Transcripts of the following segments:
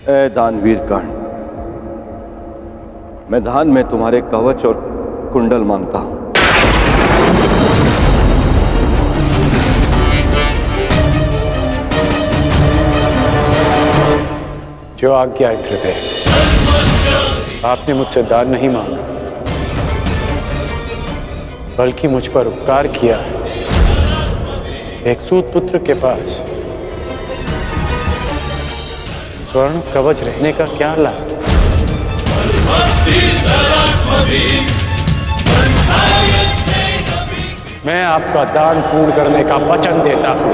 ए दानवीर कर्ण, मैं दान में तुम्हारे कवच और कुंडल मांगता हूं। जो आज्ञा है, आपने मुझसे दान नहीं मांगा, बल्कि मुझ पर उपकार किया है। एक सूत पुत्र के पास स्वर्ण कवच रहने का क्या लाभ? मैं आपका दान पूर्ण करने का वचन देता हूं।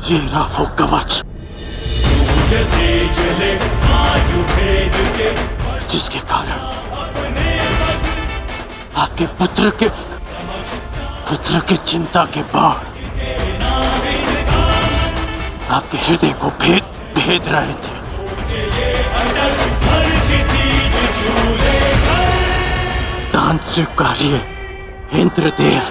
ये रहा वो कवच जिसके कारण आपके पुत्र के चिंता के बाण आपके हृदय को भेद रहे थे। दान स्वीकारिए इंद्रदेव।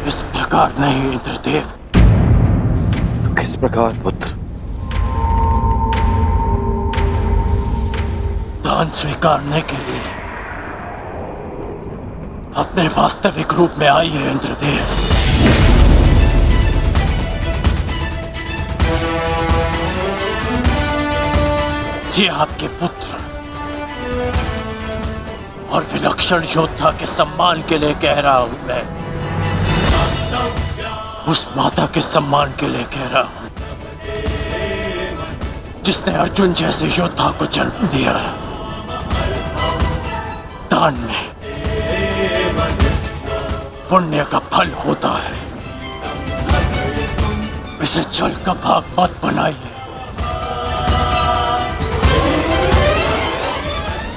इस प्रकार नहीं इंद्रदेव। तो किस प्रकार पुत्र? दान स्वीकारने के लिए अपने वास्तविक रूप में आइए इंद्रदेव। ये आपके पुत्र और विलक्षण योद्धा के सम्मान के लिए कह रहा हूं मैं। उस माता के सम्मान के लिए कह रहा हूं जिसने अर्जुन जैसे योद्धा को जन्म दिया। दान में पुण्य का फल होता है। इसे जल का भाग मत बनाइए।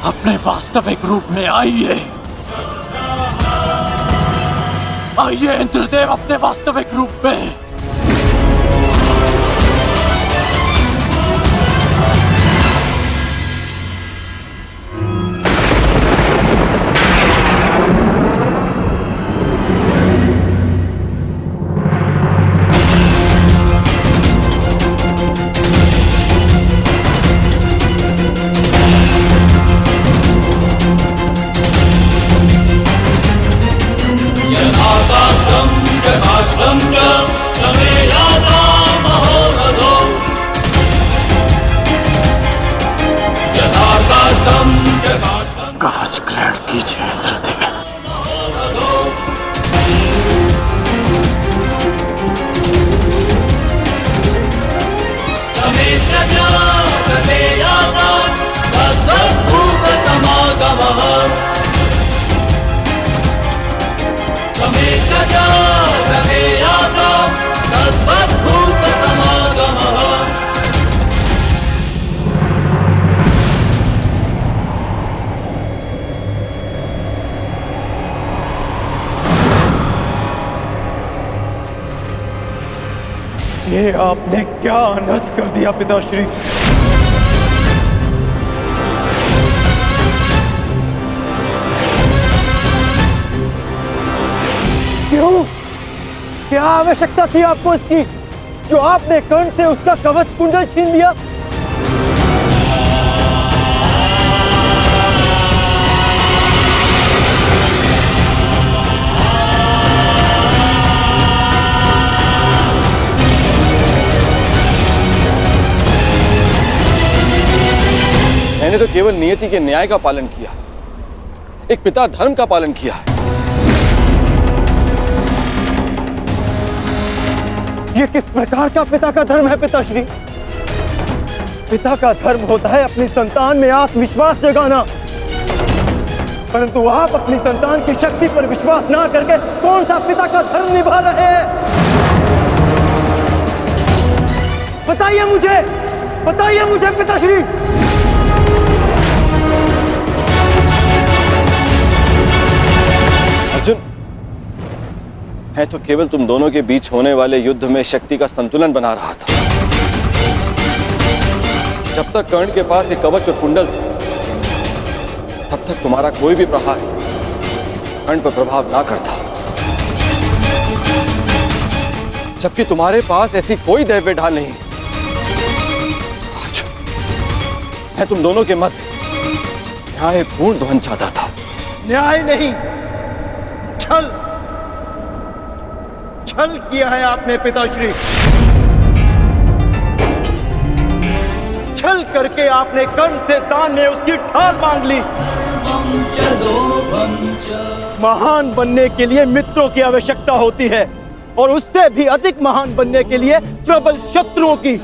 अपने वास्तविक रूप में आइए। आइए इंद्रदेव अपने वास्तविक रूप में। कवच ग्रहण कीजिए इंद्रदेव। ये आपने क्या अनर्थ कर दिया पिताश्री। क्यों? क्या आवश्यकता थी आपको इसकी, जो आपने कर्ण से उसका कवच कुंडल छीन लिया? मैंने तो केवल नियति के न्याय का पालन किया, एक पिता धर्म का पालन किया है। ये किस प्रकार का पिता का धर्म है पिताश्री? पिता का धर्म होता है अपनी संतान में आत्मविश्वास जगाना, परंतु आप अपनी संतान की शक्ति पर विश्वास ना करके कौन सा पिता का धर्म निभा रहे हैं? बताइए मुझे पिताश्री। अर्जुन, मैं तो केवल तुम दोनों के बीच होने वाले युद्ध में शक्ति का संतुलन बना रहा था। जब तक कर्ण के पास एक कवच और कुंडल था, तब तक तुम्हारा कोई भी प्रहार कर्ण पर प्रभाव ना करता। जबकि तुम्हारे पास ऐसी कोई दैव्य ढाल नहीं। आज मैं तुम दोनों के मध्य न्यायपूर्ण ध्वंस चाहता था। न्याय नहीं, छल किया है आपने पिताश्री। छल करके आपने कर्ण से दान में उसकी ढाल मांग ली। महान बनने के लिए मित्रों की आवश्यकता होती है और उससे भी अधिक महान बनने के लिए प्रबल शत्रुओं की।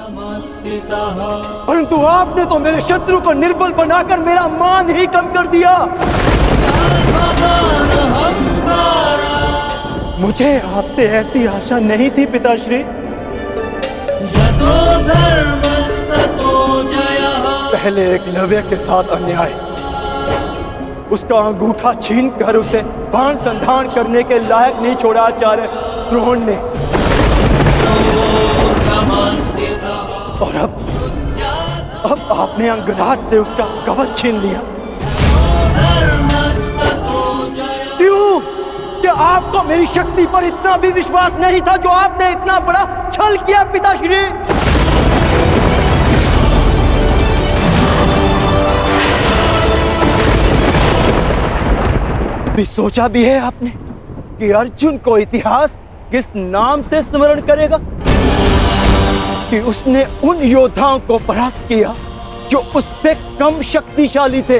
परंतु आपने तो मेरे शत्रु को निर्बल बनाकर मेरा मान ही कम कर दिया। मुझे आपसे ऐसी आशा नहीं थी पिताश्री। पहले एकलव्य के साथ अन्याय, उसका अंगूठा छीन कर उसे बाण संधान करने के लायक नहीं छोड़ा आचार्य द्रोण ने, और अब आपने अंगराज से उसका कवच छीन लिया। क्यों? क्या आपको मेरी शक्ति पर इतना भी विश्वास नहीं था जो आपने इतना बड़ा छल किया पिताश्री? भी सोचा भी है आपने कि अर्जुन को इतिहास किस नाम से स्मरण करेगा? कि उसने उन योद्धाओं को परास्त किया जो उससे कम शक्तिशाली थे,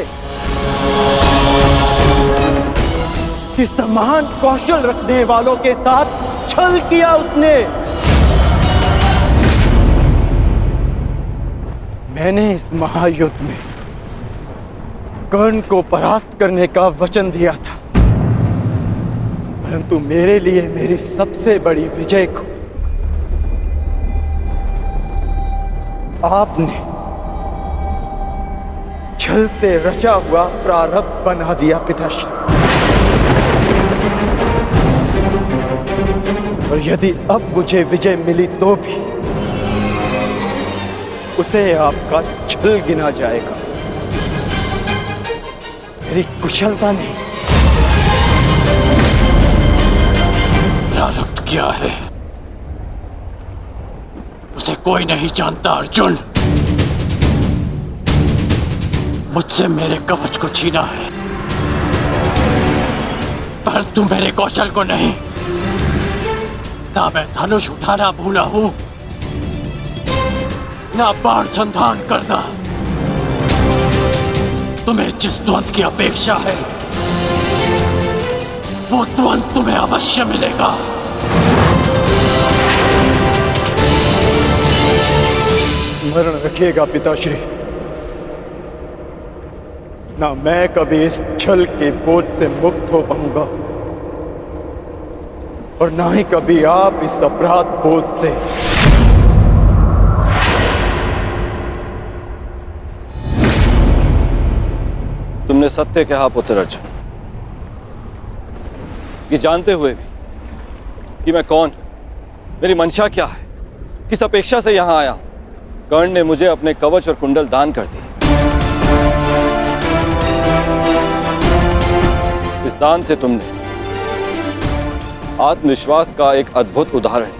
कि समान कौशल रखने वालों के साथ छल किया उसने। मैंने इस महायुद्ध में कर्ण को परास्त करने का वचन दिया था, परंतु मेरे लिए मेरी सबसे बड़ी विजय को आपने छल से रचा हुआ प्रारब्ध बना दिया पिताश्री। और यदि अब मुझे विजय मिली तो भी उसे आपका छल गिना जाएगा, मेरी कुशलता नहीं। प्रारब्ध क्या है उसे कोई नहीं जानता अर्जुन। मुझसे मेरे कवच को छीना है, परंतु मेरे कौशल को नहीं। ना मैं धनुष उठाना भूला हूं, ना बाण संधान करना। तुम्हें जिस द्वंद की अपेक्षा है वो द्वंद तुम्हें अवश्य मिलेगा। स्मरण रखिएगा पिताश्री, ना मैं कभी इस छल के बोझ से मुक्त हो पाऊंगा और ना ही कभी आप इस अपराध बोझ से। तुमने सत्य कहा पुत्र अर्जुन। ये जानते हुए भी कि मैं कौन, मेरी मंशा क्या है, किस अपेक्षा से यहां आया हूं, कर्ण ने मुझे अपने कवच और कुंडल दान कर दिए। इस दान से तुमने आत्मविश्वास का एक अद्भुत उदाहरण,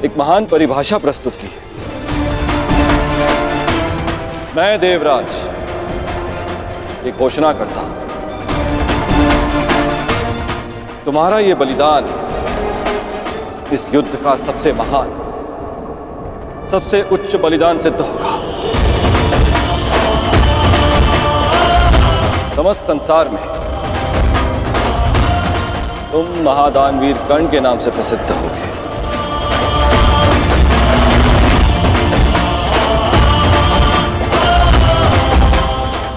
एक महान परिभाषा प्रस्तुत की है। मैं देवराज ये घोषणा करता हूं, तुम्हारा ये बलिदान इस युद्ध का सबसे महान, सबसे उच्च बलिदान सिद्ध होगा। समस्त संसार में तुम महादानवीर कर्ण के नाम से प्रसिद्ध होगे।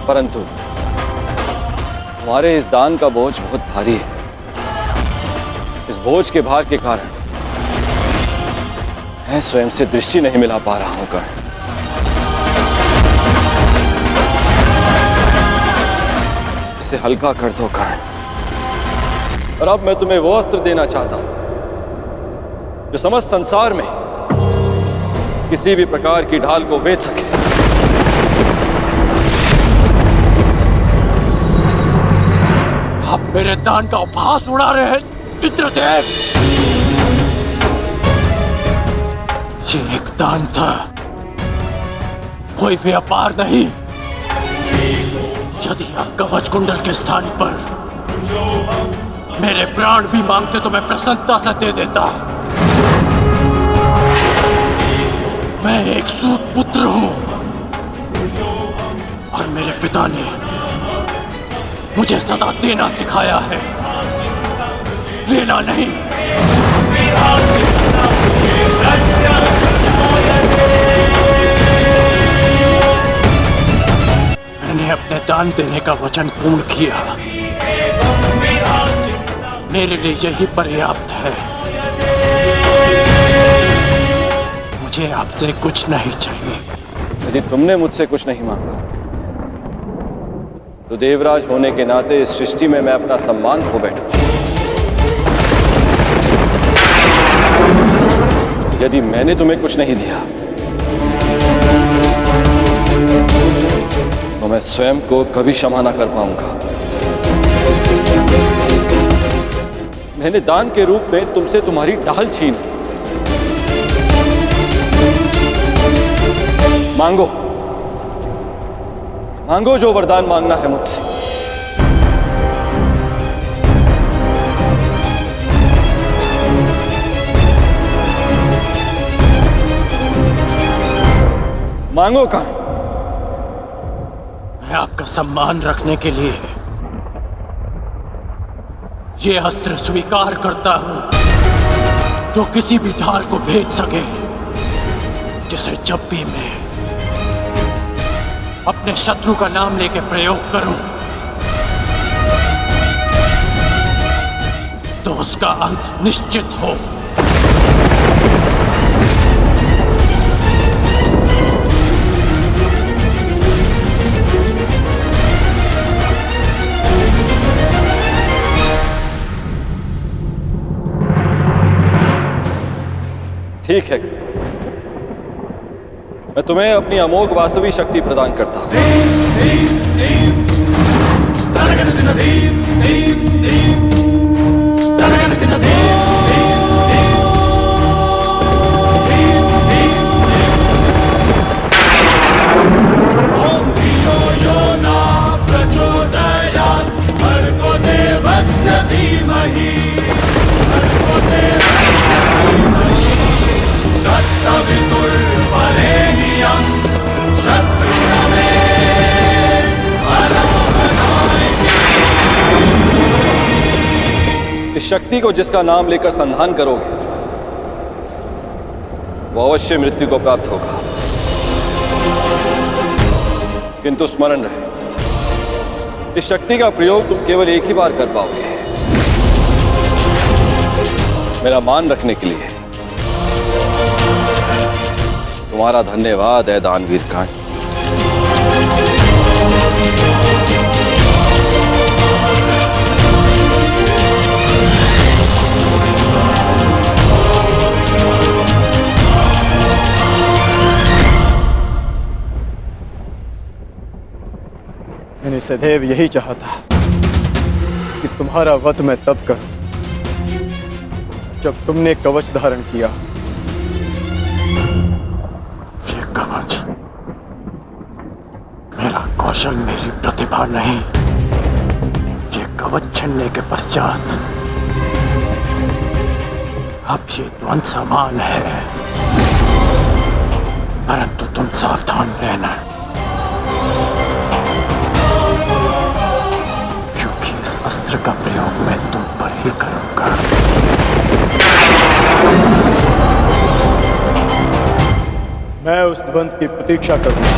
परंतु हमारे इस दान का बोझ बहुत भारी है। इस बोझ के भार के कारण मैं स्वयं से दृष्टि नहीं मिला पा रहा हूं कर्ण। इसे हल्का कर दो कर्ण। और अब मैं तुम्हें वो अस्त्र देना चाहता हूं जो समस्त संसार में किसी भी प्रकार की ढाल को वेध सके। आप मेरे दान का उपहास उड़ा रहे हैं इंद्रदेव। ये एक दान था, कोई व्यापार नहीं। यदि आप कवच कुंडल के स्थान पर मेरे प्राण भी मांगते तो मैं प्रसन्नता से दे देता। मैं एक सूत पुत्र हूं और मेरे पिता ने मुझे सदा देना सिखाया है, लेना नहीं। मैंने अपने दान देने का वचन पूर्ण किया, मेरे लिए यही पर्याप्त है। मुझे आपसे कुछ नहीं चाहिए। यदि तुमने मुझसे कुछ नहीं मांगा तो देवराज होने के नाते इस सृष्टि में मैं अपना सम्मान खो बैठूं। यदि मैंने तुम्हें कुछ नहीं दिया तो मैं स्वयं को कभी क्षमा ना कर पाऊंगा। मैंने दान के रूप में तुमसे तुम्हारी ढाल छीन ली। मांगो, मांगो जो वरदान मांगना है मुझसे। मांगो कर्ण। मैं आपका सम्मान रखने के लिए ये अस्त्र स्वीकार करता हूं, जो किसी भी ढाल को भेद सके, जिसे जब भी मैं अपने शत्रु का नाम लेके प्रयोग करूं तो उसका अंत निश्चित हो। ठीक है, मैं तुम्हें अपनी अमोघ वास्तवी शक्ति प्रदान करता हूं। इस शक्ति को जिसका नाम लेकर संधान करोगे वो अवश्य मृत्यु को प्राप्त होगा, किंतु स्मरण रहे, इस शक्ति का प्रयोग तुम केवल एक ही बार कर पाओगे, मेरा मान रखने के लिए। तुम्हारा धन्यवाद है दानवीर कर्ण। मैंने सदैव यही चाहा था कि तुम्हारा वध मैं तब करूं जब तुमने कवच धारण किया। ये कवच मेरा कौशल, मेरी प्रतिभा नहीं। ये कवच छीनने के पश्चात अब ये द्वंद समान है, परंतु तुम सावधान रहना, क्योंकि इस अस्त्र का प्रयोग मैं तुम पर ही करूंगा। मैं उस द्वंद की प्रतीक्षा करूंगा।